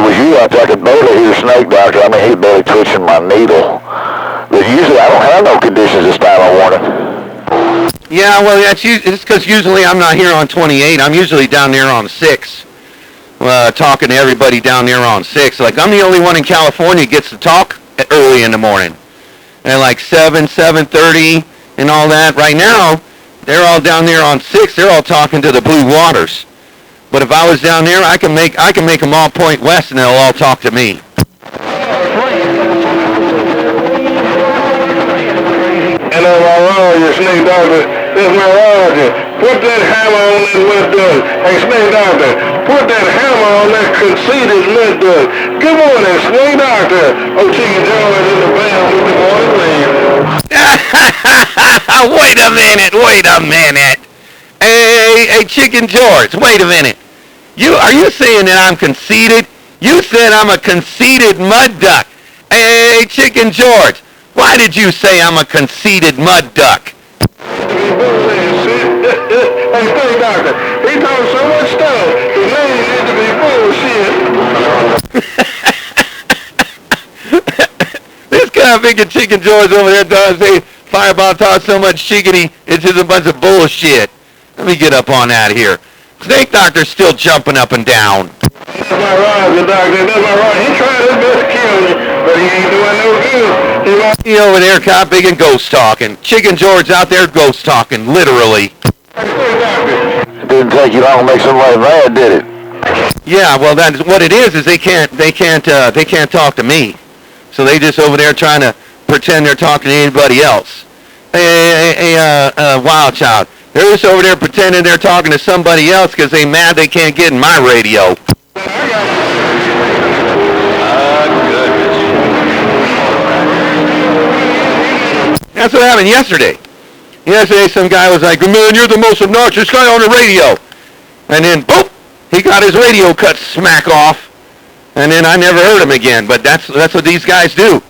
was you out there, I could barely hear Snake Doctor. I mean, he's barely twitching my needle. But usually I don't have no conditions this time of morning. Yeah, well, it's because usually I'm not here on 28. I'm usually down there on 6, talking to everybody down there on 6. Like, I'm the only one in California that gets to talk early in the morning. And like 7:30 and all that. Right now, they're all down there on 6. They're all talking to the Blue Waters. But if I was down there, I can make them all point west, and they'll all talk to me. Hello, my Roger, Snake Doctor. This is my Roger. Put that hammer on that mud duck. Hey, Snake Doctor, put that hammer on that conceited mud duck. Good morning, Snake Doctor. Oh, Chicken George in the band with the morning rain. Wait a minute. Hey, Chicken George, wait a minute. Are you saying that I'm conceited? You said I'm a conceited mud duck. Hey, Chicken George, why did you say I'm a conceited mud duck? Hey, Snake Doctor, he talks so much stuff, his name needs to be bullshit. This guy thinking Chicken George over there does say Fireball talks so much chickadee, it's just a bunch of bullshit. Let me get up on that here. Snake Doctor's still jumping up and down. That's my Roger, Doctor. That's my Roger. He tried his best to kill me, but he ain't doing no good. He over there copying and ghost talking. Chicken George out there ghost talking, literally. It didn't take you long to make somebody mad, did it? Yeah, well, that's what it is they can't talk to me. So they just over there trying to pretend they're talking to anybody else. Hey, Wild Child. They're just over there pretending they're talking to somebody else because they mad they can't get in my radio. That's what happened yesterday. Yesterday, some guy was like, "Man, you're the most obnoxious guy on the radio." And then, boop, he got his radio cut smack off. And then I never heard him again. But that's what these guys do.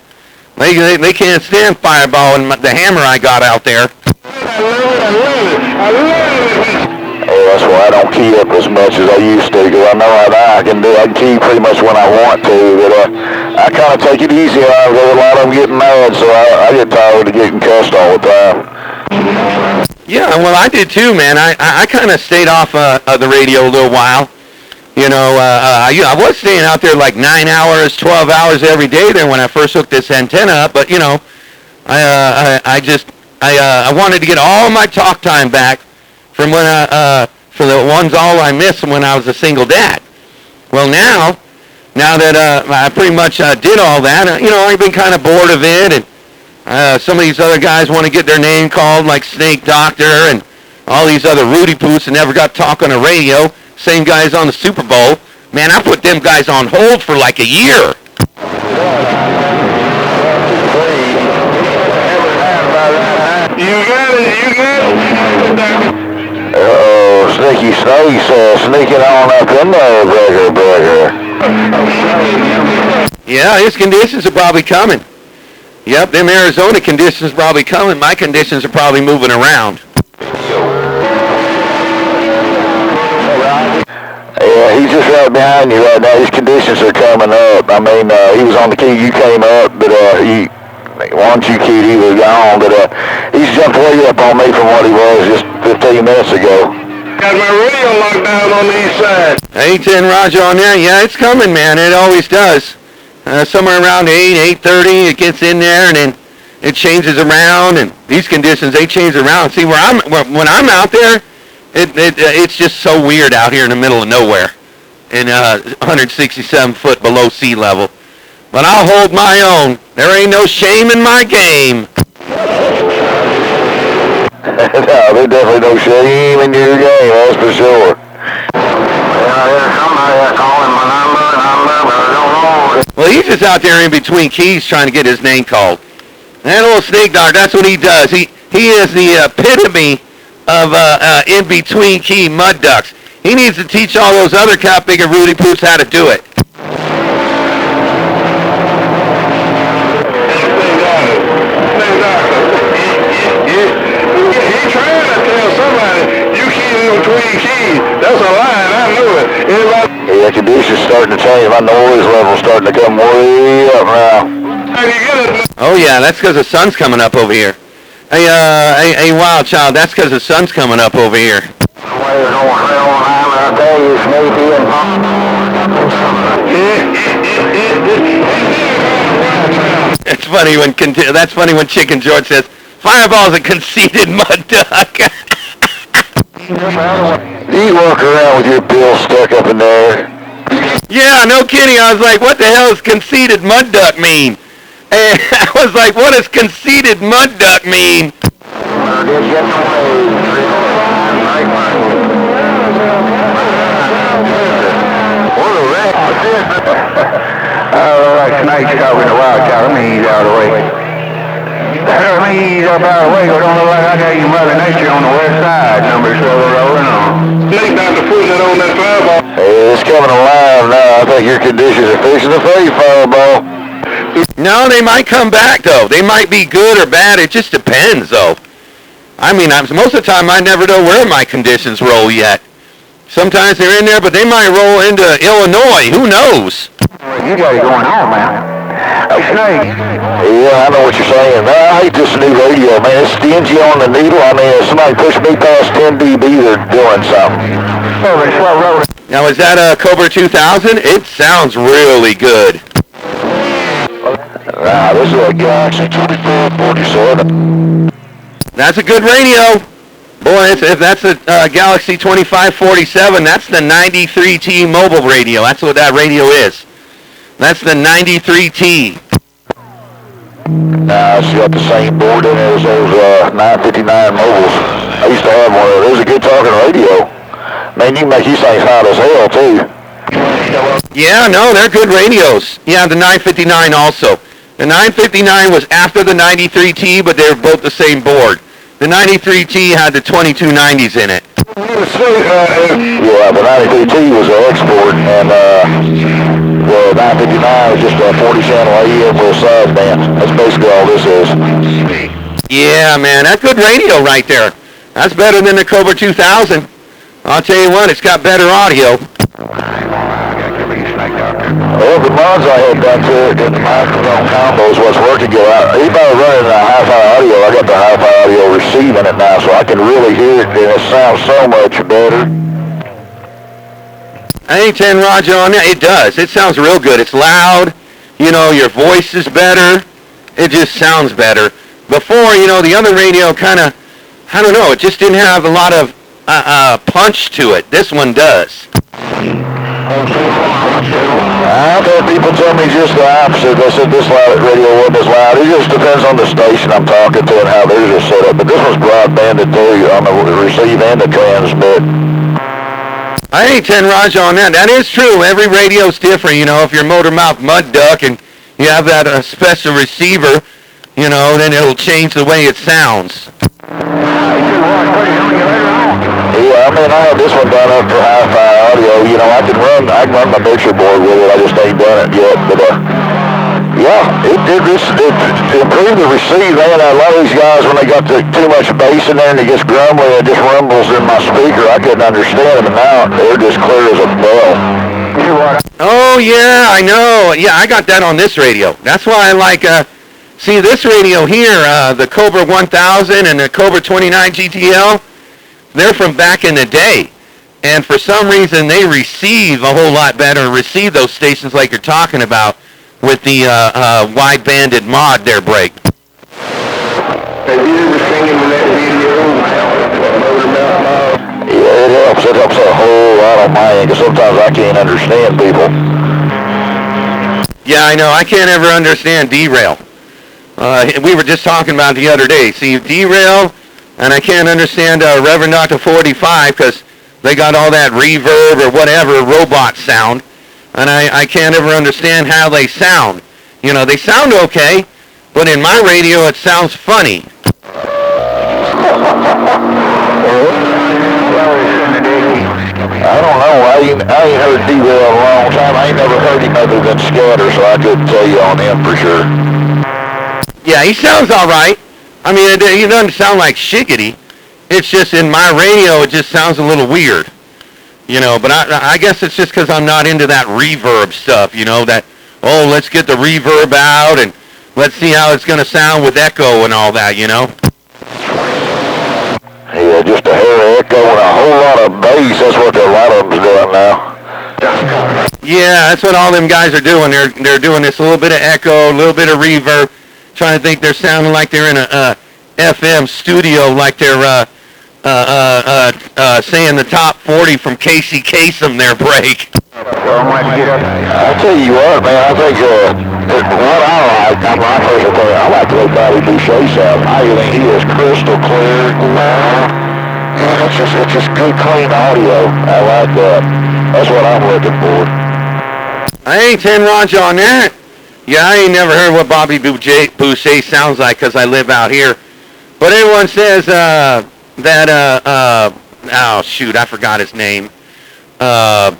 They can't stand Fireball and the hammer I got out there. Oh, that's why I don't key up as much as I used to, because I know I can key pretty much when I want to, but I kind of take it easy. A lot of them getting mad, so I get tired of getting cussed all the time. Yeah, well, I did too, man. I kind of stayed off of the radio a little while. You know, I was staying out there like 9 hours, 12 hours every day there when I first hooked this antenna up, but, you know, I wanted to get all my talk time back from when for the ones all I missed when I was a single dad. Well, now that I pretty much did all that, you know, I've been kind of bored of it, and some of these other guys want to get their name called, like Snake Doctor and all these other Rudy Poots that never got to talk on the radio. Same guys on the Super Bowl. Man, I put them guys on hold for like a year. You got it. Uh-oh, Sneaky Snake's sneaking on up in there, Breaker. Yeah, his conditions are probably coming. Yep, them Arizona conditions are probably coming. My conditions are probably moving around. Yeah, he's just right behind you right now. His conditions are coming up. I mean, he was on the key. You came up, but once you keyed, he was gone. But he's jumped way up on me from what he was just 15 minutes ago. Got my radio locked down on the east side. 810 Roger on there. Yeah, it's coming, man. It always does. Somewhere around 8:30, it gets in there, and then it changes around. And these conditions, they change around. See, when I'm out there, it's just so weird out here in the middle of nowhere, in 167 foot below sea level. But I'll hold my own. There ain't no shame in my game. No, there's definitely no shame in your game, that's for sure. Well, he's just out there in between keys trying to get his name called. That old Snake Dog, that's what he does. He is the epitome of in-between key mud ducks. He needs to teach all those other cop-bigger Rudy Poots how to do it. That's a lie, I knew it. Yeah, my conditions starting to change. My noise level's starting to come way up now. Oh yeah, that's because the sun's coming up over here. Hey, Wild Child, that's because the sun's coming up over here. It's funny when that's funny when Chicken George says, "Fireball's a conceited mud duck." You walk around with your bill stuck up in there. Yeah, no kidding. I was like, what the hell does conceited mud duck mean? And I was like, what does conceited mud duck mean? Like snakes talking to Wild Child. Let me ease out of the way. Let me ease up out of the way. It don't look like I got you Mother Nature on the west side. Number 7 rolling on. Snake Doctor putting it on that fireball. Hey, it's coming alive now. I think your conditions are fixing to fade, Fireball. No, they might come back, though. They might be good or bad. It just depends, though. I mean, most of the time, I never know where my conditions roll yet. Sometimes they're in there, but they might roll into Illinois. Who knows? You got it going on, man. Hey, Snake. Yeah, I know what you're saying. I hate this new radio, man. It's stingy on the needle. I mean, if somebody pushed me past 10 dB, they're doing something. Now, is that a Cobra 2000? It sounds really good. This is a Galaxy 2447. That's a good radio. Boy, if that's a Galaxy 2547, that's the 93T mobile radio. That's what that radio is. That's the 93T. It's got the same board in it as those 959 mobiles. I used to have one of those. It was a good talking radio. Man, you can make these things hot as hell, too. Yeah, no, they're good radios. Yeah, the 959 also. The 959 was after the 93T, but they were both the same board. The 93T had the 2290s in it. Yeah, the 93T was an export, and the 959 was just a 40-channel AM with a sideband. That's basically all this is. Yeah, man, that's good radio right there. That's better than the Cobra 2000. I'll tell you what, it's got better audio. Well, the mods I had done to it and the microphone combos was working good. Anybody running the hi-fi audio, I got the hi-fi audio receiving it now, so I can really hear it, and it sounds so much better. I ain't 10 Roger on that. It does. It sounds real good. It's loud. You know, your voice is better. It just sounds better. Before, you know, the other radio kind of, I don't know, it just didn't have a lot of punch to it. This one does. I've had people tell me just the opposite. They said this radio wasn't as loud. It just depends on the station I'm talking to and how theirs is set up. But this one's broadbanded too on the receive and the transmit. I ain't 10 Roger on that. That is true. Every radio's different. You know, if you're motor mouth mud duck and you have that special receiver, you know, then it'll change the way it sounds. Yeah, I mean, I have this one done up for hi-fi audio. You know, I can run my mixer board with it. I just ain't done it yet. But, yeah, it improved the receive. Man, a lot of these guys, when they got too much bass in there and it gets grumbly, it just rumbles in my speaker. I couldn't understand them. And now they're just clear as a bell. Oh, yeah, I know. Yeah, I got that on this radio. That's why I like, see, this radio here, the Cobra 1000 and the Cobra 29 GTL, they're from back in the day. And for some reason, they receive a whole lot better, receive those stations like you're talking about with the wide-banded mod there break. Have you ever seen him in that video? Yeah, it helps. It helps a whole lot on my end, because sometimes I can't understand people. Yeah, I know. I can't ever understand derail. We were just talking about it the other day. See, derail, and I can't understand Reverend Dr. 45 because they got all that reverb or whatever robot sound, and I can't ever understand how they sound. You know, they sound okay, but in my radio it sounds funny. I don't know. I ain't heard derail in a long time. I ain't never heard him other than scatter, so I couldn't tell you on him for sure. Yeah, he sounds all right. I mean, he doesn't sound like shiggity. It's just in my radio, it just sounds a little weird. You know, but I guess it's just because I'm not into that reverb stuff, you know, that, oh, let's get the reverb out and let's see how it's going to sound with echo and all that, you know? Yeah, just a hair of echo and a whole lot of bass. That's what a lot of them's doing now. Yeah, that's what all them guys are doing. They're doing this little bit of echo, a little bit of reverb, trying to think they're sounding like they're in a FM studio, like they're saying the top 40 from Casey Kasem their break. I tell you what, man, I think what I like the way Bobby Boucher sounds. I think he is crystal clear. Yeah, it's just good, clean audio. I like that. That's what I'm looking for. I ain't 10 Roger on that. Yeah, I ain't never heard what Bobby Boucher sounds like because I live out here. But everyone says oh shoot, I forgot his name. I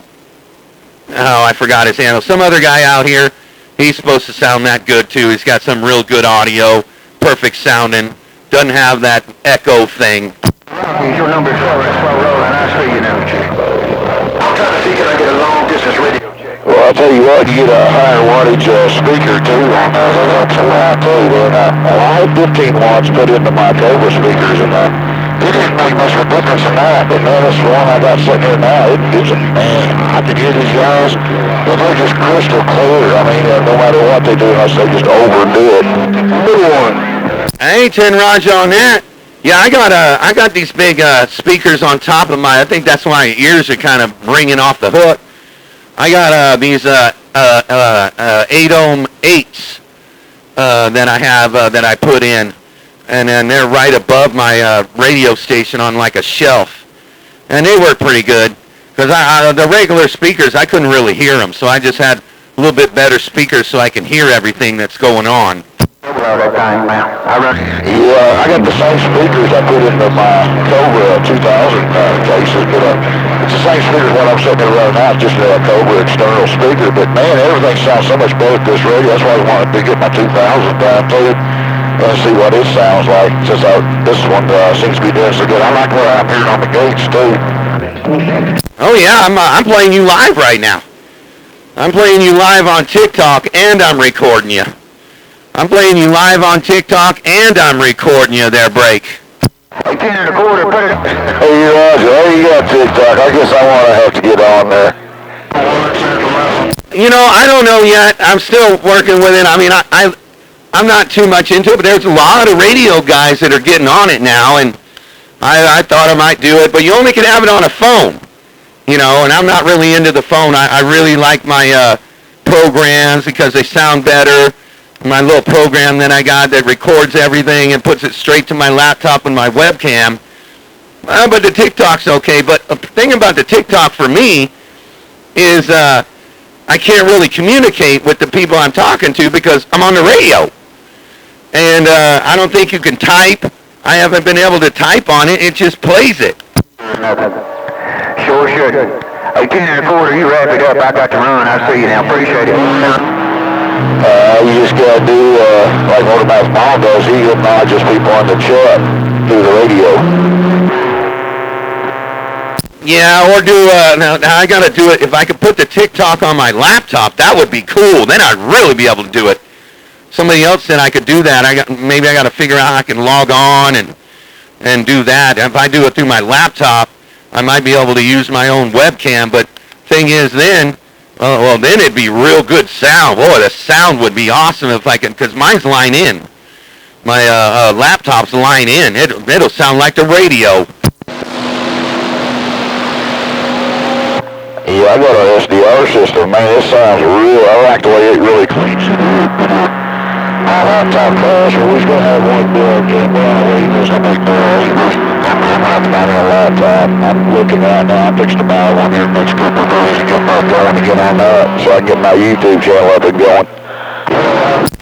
forgot his handle. Some other guy out here, he's supposed to sound that good too. He's got some real good audio, perfect sounding, doesn't have that echo thing. Is your number 12 rolling? I see you now, Chick. I'm trying to see can I get a long distance radio check. Well, I'll tell you what, you get a higher wattage speaker too. That's a lot too. I had 15 watts put into my Cobra speakers and it didn't make much of a difference in that, but man, this one I got sitting here now, I can hear these guys, but they're just crystal clear. I mean, no matter what they do, unless they just overdo it. Good one. I ain't 10 Roger on that. Yeah, I got these big speakers on top of I think that's why my ears are kind of ringing off the hook. I got these 8-ohm 8s that I have that I put in. And then they're right above my radio station on like a shelf. And they work pretty good. Because the regular speakers, I couldn't really hear them. So I just had a little bit better speakers so I can hear everything that's going on. Yeah, I got the same speakers I put into my Cobra 2000 cases. But it's the same speakers when I'm sitting there right now. It's just a Cobra external speaker. But man, everything sounds so much better with this radio. That's why I wanted to get my 2000 down to it. Let's see what it sounds like, since this one seems to be doing so good. I like what I'm hearing on the gates, too. Oh, yeah, I'm playing you live right now. I'm playing you live on TikTok, and I'm recording you. I'm playing you live on TikTok, and I'm recording you there, Break. Hey, 10 and a quarter, put it. Hey, Roger, hey, you got TikTok. I guess I want to have to get on there. You know, I don't know yet. I'm still working with it. I mean, I'm not too much into it, but there's a lot of radio guys that are getting on it now, and I thought I might do it, but you only can have it on a phone, you know, and I'm not really into the phone. I really like my programs because they sound better. My little program that I got that records everything and puts it straight to my laptop and my webcam. But the TikTok's okay, but the thing about the TikTok for me is I can't really communicate with the people I'm talking to because I'm on the radio. And I don't think you can type. I haven't been able to type on it. It just plays it. Sure should. Hey, 10 and a quarter, you wrap it up. I got to run. I see you now. Appreciate it. You just got to do like what about Mom does. He acknowledges people on the chat through the radio. Yeah, or do, now I got to do it. If I could put the TikTok on my laptop, that would be cool. Then I'd really be able to do it. Somebody else said I could do that. Maybe I got to figure out how I can log on and do that. If I do it through my laptop, I might be able to use my own webcam. But thing is then, well, then it'd be real good sound. Boy, the sound would be awesome if I could, because mine's line in. My laptop's line in. It'll sound like the radio. Yeah, I got an SDR system, man. It sounds real. I like the way it really cleans it up. My laptop crash, or we're going to have one bill again. I'm not buying a laptop. I'm looking right now. I'm fixing to buy one here next couple of days and get my phone to get on that so I can get my YouTube channel up and going.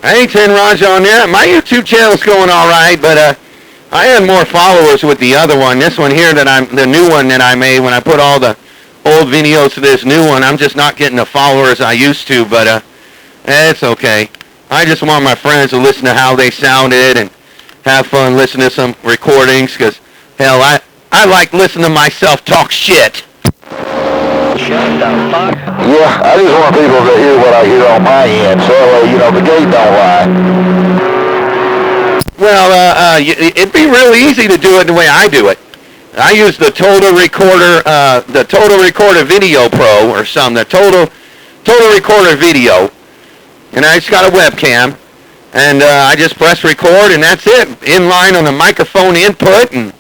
I ain't 10 Roger on that. My YouTube channel's going all right, but I had more followers with the other one. This one here the new one that I made when I put all the old videos to this new one, I'm just not getting the followers I used to, but it's okay. I just want my friends to listen to how they sounded and have fun listening to some recordings, because hell, I like listening to myself talk shit. Yeah, I just want people to hear what I hear on my end, so the gate don't lie. Well, it'd be real easy to do it the way I do it. I use the Total Recorder Video Pro or something, the Total Recorder Video, and I just got a webcam, and I just press record, and that's it. In line on the microphone input, and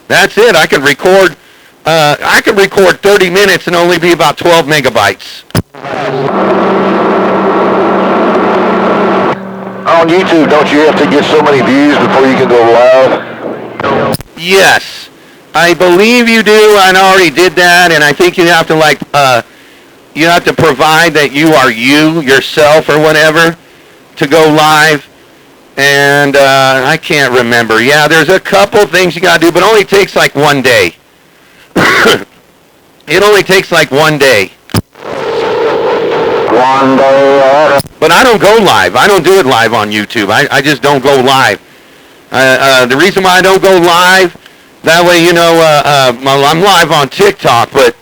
that's it. I could record 30 minutes and only be about 12 megabytes. On YouTube, don't you have to get so many views before you can go live? Yes, I believe you do. I already did that, and I think you have to you have to provide that you are yourself or whatever to go live. And I can't remember. Yeah, there's a couple things you got to do, but it only takes like 1 day. It only takes like 1 day. 1 day. But I don't go live. I don't do it live on YouTube. I just don't go live. The reason why I don't go live, that way, I'm live on TikTok, but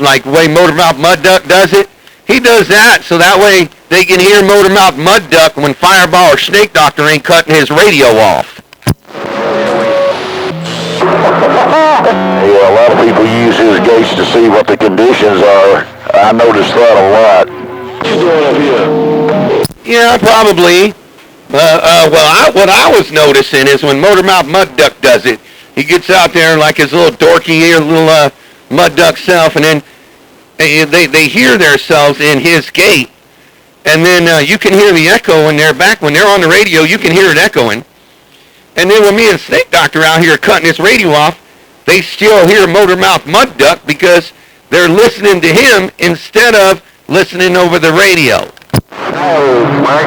like the way Motormouth Mud Duck does it, he does that, so that way they can hear Motormouth Mud Duck when Fireball or Snake Doctor ain't cutting his radio off. Yeah, a lot of people use his gates to see what the conditions are. I noticed that a lot. Yeah, probably. What I was noticing is when Motormouth Mud Duck does it, he gets out there like his little dorky little Mud Duck self, and then they hear themselves in his gate, and then you can hear the echo when they're back. When they're on the radio, you can hear it echoing. And then when me and Snake Doctor out here cutting his radio off, they still hear Motormouth Mud Duck because they're listening to him instead of listening over the radio. Oh, Mike.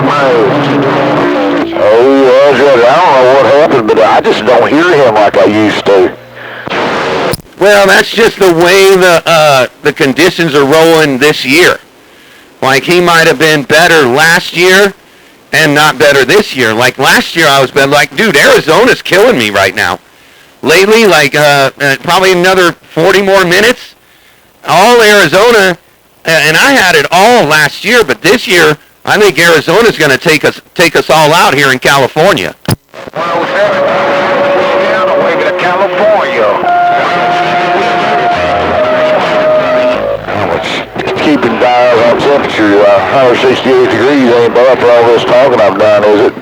Oh, yeah, I don't know what happened, but I just don't hear him like I used to. Well, that's just the way the conditions are rolling this year. Like, he might have been better last year and not better this year. Like, last year I was better. Like, dude, Arizona's killing me right now. Lately, like, probably another 40 more minutes. All Arizona, and I had it all last year, but this year, I think Arizona's going to take us all out here in California. 107, away to California. Keeping dials on temperature, 168 degrees ain't bad for all this talking I've done, is it?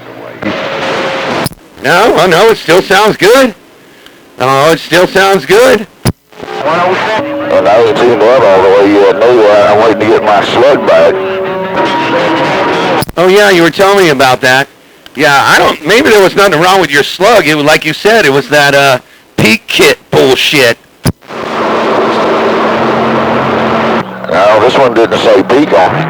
No, it still sounds good. Oh, it still sounds good. 107. And I ain't seen that all the way yet. No, I'm waiting to get my slug back. Oh yeah, you were telling me about that. Yeah, maybe there was nothing wrong with your slug. It was, like you said, it was that peak kit bullshit. No, this one didn't say peak on it.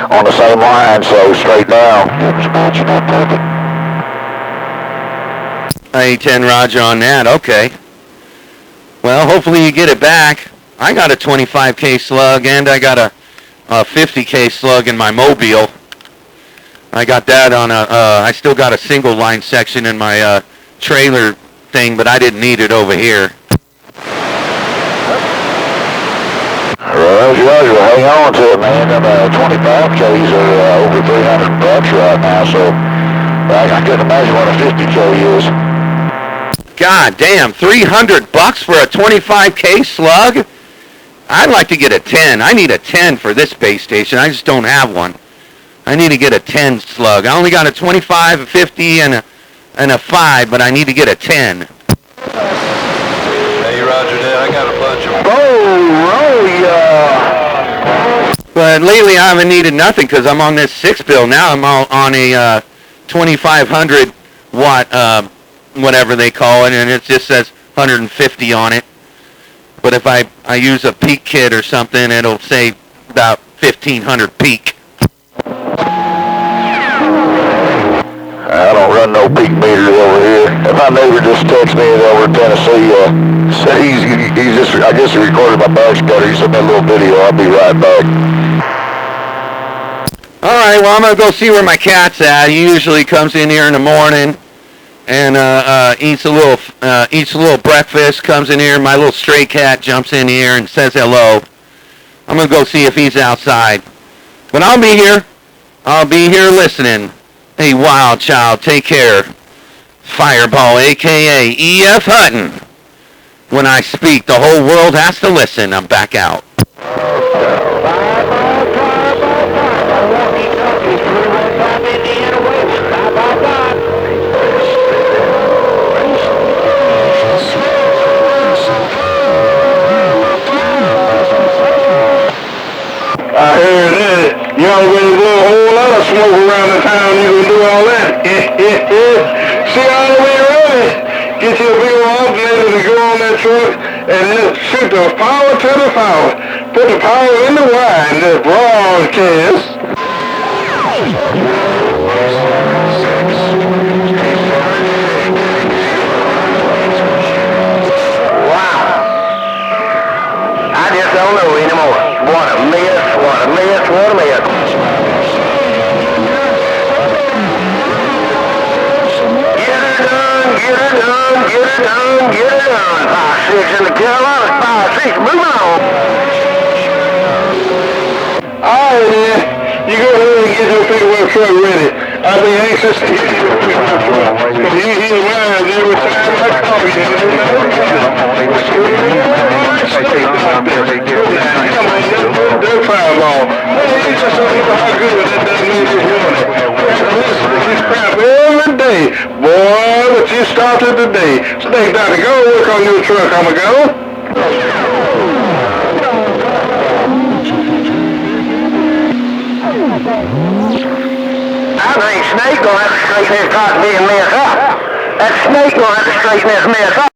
On the same line, so straight down. A10 Roger on that, okay. Well, hopefully you get it back. I got a 25K slug and I got a 50K slug in my Mobile. I got that on I still got a single line section in my trailer thing, but I didn't need it over here. Roger, hang on to it, man. 25Ks are over $300 right now, so I couldn't imagine what a 50K is. God damn, $300 for a 25K slug? I'd like to get a 10. I need a 10 for this base station. I just don't have one. I need to get a 10 slug. I only got a 25, a 50, and a 5, but I need to get a 10. Hey, Roger that. I got a bunch of... But lately I haven't needed nothing because I'm on this 6 bill. Now I'm on a 2500 watt, whatever they call it, and it just says 150 on it. But if I use a peak kit or something, it'll say about 1500 peak. I don't run no peak meters over here. And my neighbor just texted me over in Tennessee. Said he's just, I guess he recorded my backscatter. He sent me a little video. I'll be right back. All right, well, I'm going to go see where my cat's at. He usually comes in here in the morning and eats a little breakfast, comes in here. My little stray cat jumps in here and says hello. I'm going to go see if he's outside. But I'll be here. I'll be here listening. Hey, Wild Child, take care. Fireball, a.k.a. E.F. Hutton. When I speak, the whole world has to listen. I'm back out. I heard that. Y'all gonna blow a whole lot of smoke around the town. You gonna do all that? See all the way around it. Get you a big old alternator to go on that truck and just shoot the power to the power. Put the power in the wire and just broadcast. Wow. I just don't know anymore. What a mess, what a mess, what a mess. Get her done, get her done, get her done, get her done. 5-6 in the Carolinas, 5-6, moving on. Alright then, you go ahead and get your pickup truck ready. I'll be anxious to hear your pickup truck. Cause he reminds every time I call you. That fireball. Man, you just don't know how good that does me this morning. We have to listen to this crap every day. Boy, but you started today. So thank Dr. Go work on your truck, I'ma go. I think Snake gonna have to straighten his cotton being mess up. That Snake gonna have to straighten his mess up.